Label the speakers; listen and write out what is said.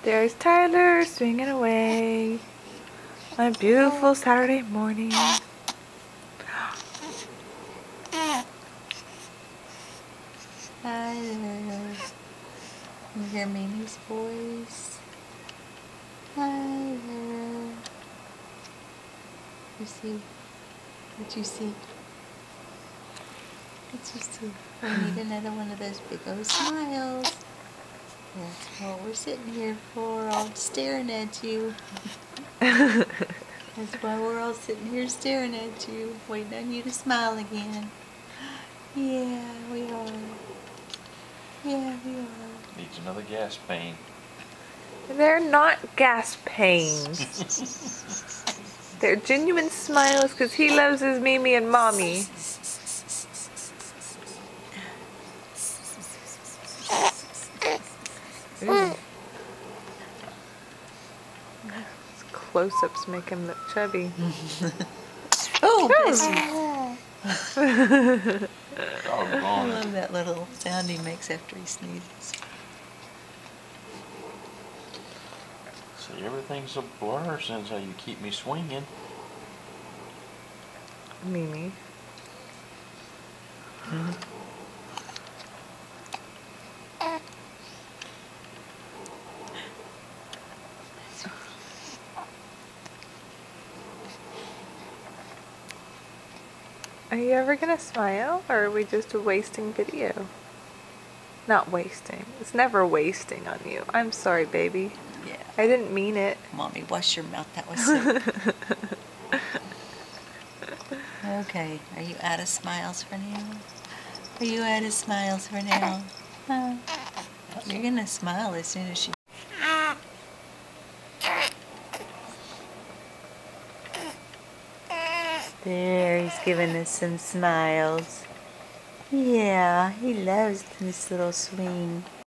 Speaker 1: There's Tyler swinging away on a beautiful Saturday morning.
Speaker 2: Hi there. You hear Mimi's voice? Hi there. You see? What you see? What you see? We need another one of those big old smiles. That's what we're sitting here for, all staring at you. That's why we're all sitting here staring at you, waiting on you to smile again. Yeah, we are. Yeah, we are.
Speaker 3: Needs another gas pain.
Speaker 1: They're not gas pains. They're genuine smiles because he loves his Mimi and Mommy. Ooh. Close-ups make him look chubby.
Speaker 2: Oh, bless you. I
Speaker 3: Doggone it.
Speaker 2: love that little sound he makes after he sneezes.
Speaker 3: See, everything's a blur since how you keep me swinging.
Speaker 1: Mimi. Are you ever gonna smile, or are we just wasting video? Not wasting. It's never wasting on you. I'm sorry, baby.
Speaker 2: Yeah.
Speaker 1: I didn't mean it.
Speaker 2: Mommy, wash your mouth. That was sick. Okay. Are you out of smiles for now? Are you out of smiles for now? Huh? You're gonna smile as soon as you... There, he's giving us some smiles. Yeah, he loves this little swing.